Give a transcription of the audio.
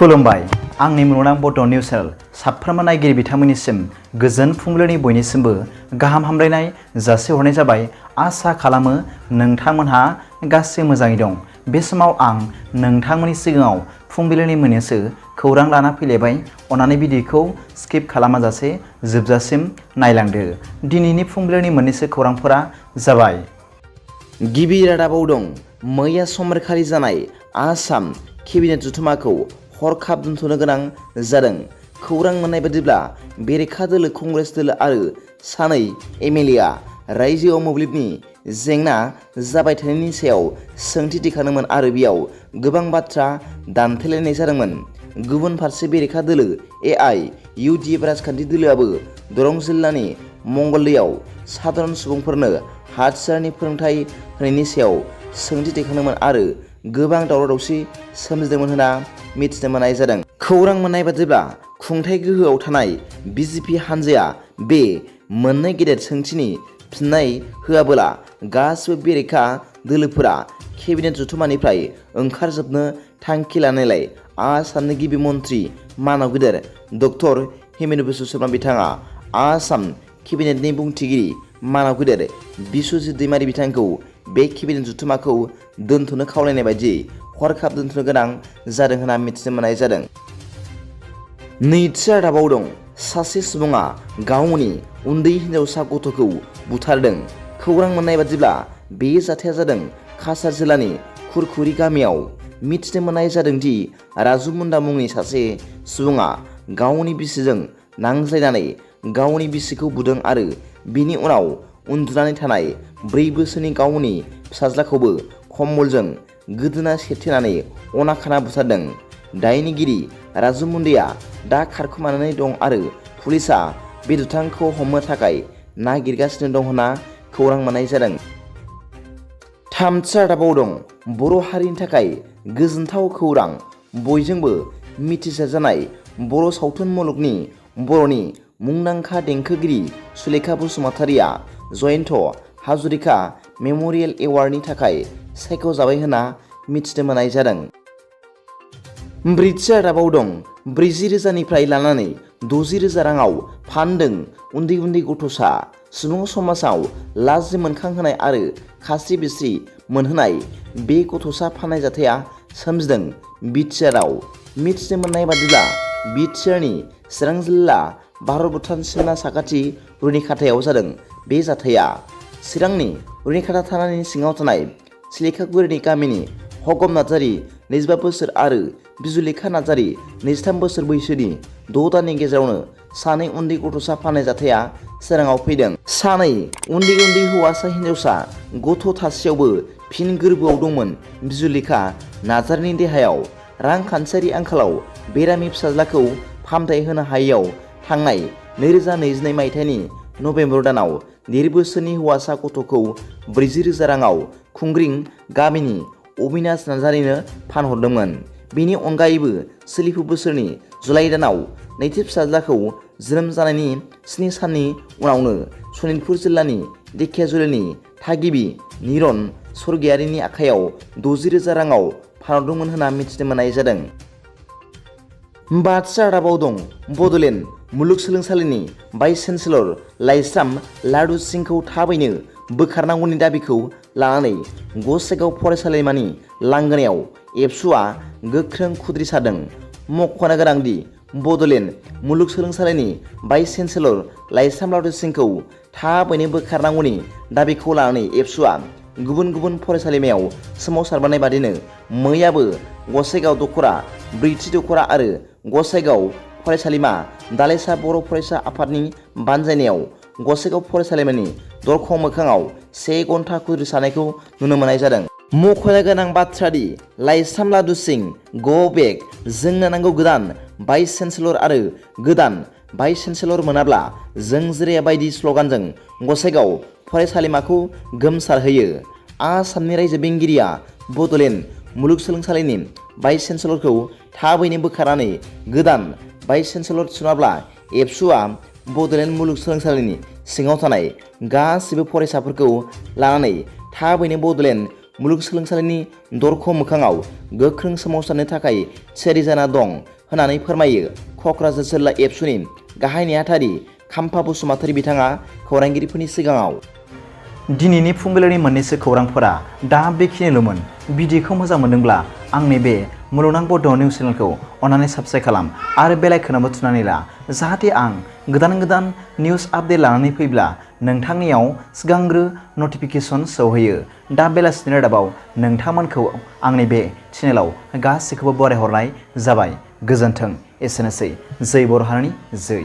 खुलुमबाय आंनि मुलुगनां बड' निउस चेनेल साफ्रोमबो नायगिरि बिथांमोननिसिम गोजोन फुंबिलिनि बयनिसिमबो गाहाम हामलायनाय जासिहरनाय जाबाय। आसा खालामो नोंथांमोनहा गासै मोजाङै दं। बे समाव आं नोंथांमोननि सिगाङाव फुंबिलिनि मोननैसो खौरां लाना फैलायबाय। अन्नानै भिडिअखौ स्किप खालामाजासे जोबजासिम नायलांदो। दिनैनि फुंबिलिनि मोननैसो खौरांफोरा जाबाय। गिबि रादाबाव दं मैया समरखारि जानाय आसाम केबिनेट जथुम्माखौ हरखाब दोनथ'नो गोनां जादों। खौरां मोननाय बादिब्ला बेरेखा दोलो कंग्रेस दोलो आरो सानै एमएलएआ रायजोआव मोब्लिबनि जेंना जाबाय थानायनि सायाव सोंथि दैखांदोंमोन आरो बेयाव गोबां बाथ्रा दान्थेलायनाय जादोंमोन। गुबुन फारसे बेरेखा दोलो एआइयुडिएफ राजखान्थि दोलोआबो दरं जिल्लानि मंगलदैयाव साधारन सुबुंफोरनो हाथियारनि फोरोंथाय होनायनि सायाव सोंथि दैखांदोंमोन आरो गोबां दावराव-दावसि सोमजिदोंमोन होनना मिथिनो मोननाय जादों। खौरां मोननाय बादिब्ला खुंथाय गोहोआव थानाय बिजेपि हान्जाया बे मोननै गेदेर सोंथिनि फिननाय होआबोला गासिबो बेरेखा दोलोफोरा केबिनेट जथुम्मानिफ्राय ओंखारजोबनो थांखि लानायलाय आसामनि गिबि मन्थ्रि मानाव गेदेर डक्टर हिमेन्त बिस्व शर्मा बिथाङा आसाम केबिनेटनि बुंथिगिरि मानाव गेदेर बिस्वजित दैमारि बिथांखौ बे केबिनेट जथुम्माखौ दोनथ'नो खावलायनाय बायदियै हरखाब दोनथ'नो गोनां जादों होनना मिथिनो मोननाय जादों। नैथि रादाबाव दं सासे सुबुङा गावनि उन्दै हिन्जावसा गथ'खौ बुथारदों। खौरां मोननाय बादिब्ला बे जाथाया जादों काछार जिल्लानि खुरखुरि गामियाव। मिथिनो मोननाय जादों दि राजु मुन्डा मुंनि सासे सुबुङा गावनि बिसिजों नांज्लायनानै गावनि बिसिखौ बुदों आरो बिनि उनाव उन्दुनानै थानाय 4 बोसोरनि गावनि फिसाज्लाखौबो कम्बलजों गोदोना सेथेनानै अना खाना बुथारदों। दायनिगिरि राजु मुन्डाया दा खारखोमानानै दं आरो पुलिसआ बे दुथांखौ हमनो थाखाय नागिरगासिनो दं होनना खौरां मोननाय जादों। थामथि रादाबाव दं बर' हारिनि थाखाय गोजोनथाव खौरां। बयजोंबो मिथिसारजानाय बर' सावथुन मुलुगनि बर'नि मुंदांखा देंखोगिरि सुलेखा बसुमतारिया जयन्त हाजरिका मेम'रियेल एवार्डनि थाखाय सायख'जाबाय होनना मिथिनो मोननाय जादों। ब्रैथि रादाबाव दं 40,000निफ्राय लानानै 60,000 राङाव फानदों उन्दै उन्दै गथ'सा। सुबुं समाजाव लाजि मोनखांहोनाय आरो खास्रि बिस्रि मोनहोनाय बे गथ'सा फाननाय जाथाया सोमजिदों बिटिआरआव। मिथिनो मोननाय बादिब्ला बिटिआरनि चिरां जिल्ला भारत भुटान सिमना साखाथि रुनिखाथायाव जादों बे जाथाया। चिरांनि रुनिखाथा थानानि सिङाव थानाय सिलेखागुरिनि गामिनि हगम नार्जारि 25 बोसोर आरो बिजुलेखा नार्जारि 23 बोसोर बैसोनि 6 दाननि गेजेरावनो सानै उन्दै गथ'सा फाननाय जाथाया सोराङाव फैदों। सानै उन्दै उन्दै हौवासा हिन्जावसा गथ' थासेयावबो फिन गोरबोआव दंमोन बिजुलेखा नार्जारिनि देहायाव। रांखान्थियारि आंखालाव बेरामि फिसाज्लाखौ फाहामथाय होनो हायैयाव थांनाय 2022 मायथाइनि नभेम्बर दानाव 1.5 बोसोरनि हौवासा गथ'खौ 40,000 राङाव खुंग्रिं गामिनि अबिनाश नार्जारिनो फानहरदोंमोन। बेनि अनगायैबो सोलिफु बोसोरनि जुलाइ दानाव नैथि फिसाज्लाखौ जोनोम जानायनि 7 साननि उनावनो सनितपुर जिल्लानि धेकियाजुलिनि थागिबि निरन स्वर्गियारिनि आखायाव 60,000 राङाव फानहरदोंमोन होनना मिथिनो मोननाय जादों। बाथि रादाबाव दं बड'लेण्ड मुलुगसोलोंसालिनि भाइस चेन्सेलर लाइस्राम लाडु सिंहखौ थाबैनो बोखारनांगौनि दाबिखौ लानानै गसाइगाव फरायसालिमानि लांगोनायाव एबसुआ गोख्रों खुद्रिसारदों। मख'नो गोनांदि बड'लेण्ड मुलुगसोलोंसालिनि भाइस चेन्सेलर लाइस्राम लाडु सिंहखौ थाबैनो बोखारनांगौनि दाबिखौ लानानै एबसुआ गुबुन गुबुन फरायसालिमायाव सोमावसारबोनाय बादिनो मैयाबो गसाइगाव दख'रा ब्रैथि दख'रा आरो गसाइगाव फरायसालिमा दालाइसा बर' फरायसा आफादनि बानजायनायाव गसाइगाव फरायसालिमानि दरखं मोखाङाव 1 घन्टा खुद्रिसारनायखौ नुनो मोननाय जादों। मख'नो गोनां बाथ्रादि लाइस्राम लाडु सिंह गो बेक जोंनो नांगौ गोदान भाइस चेन्सेलर आरो गोदान भाइस चेन्सेलर मोनाब्ला जों जिराया बायदि स्लगानजों गसाइगाव फरायसालिमाखौ गोमसारहोयो। आसामनि रायजो बेंगिरिया बड'लेण्ड मुलुगसोलोंसालिनि भाइस चेन्सेलरखौ थाबैनो बोखारनानै गोदान भाइस चेन्सेलर थिसनाब्ला एबसुआ बड'लेण्ड मुलुगसोलोंसालिनि सिङाव थानाय गासिबो फरायसाफोरखौ लानानै थाबैनो बड'लेण्ड मुलुगसोलोंसालिनि दरखं मोखाङाव गोख्रों सोमावसारनो थाखाय थियारि जाना दं होननानै फोरमायो क'क्राझार जिल्ला एबसुनि गाहाय नेहाथारि खाम्फा बसुमतारी बिथाङा खौरांगिरिफोरनि सिगाङाव। दिनैनि फुंबिलिनि मोननैसो खौरांफोरा दा बेखिनिल'मोन। भिडिअखौ मोजां मोनदोंब्ला आंनि बे मुलुगनां बड' निउस चेनेलखौ अन्नानै साबस्क्राइब खालाम आरो बेल आइकनआवबो थुनानै ला, जाहाथे आं गोदान निउस आपडेट लानानै फैब्ला नोंथांनियाव सिगांग्रो नटिफिकेसन सौहैयो। दा बेलासिनि रादाबाव नोंथांमोनखौ आंनि बे चेनेलाव गासैखौबो बरायहरनाय जाबाय। गोजोन्थों। एसेनोसै। जै बर' हारिनि जै।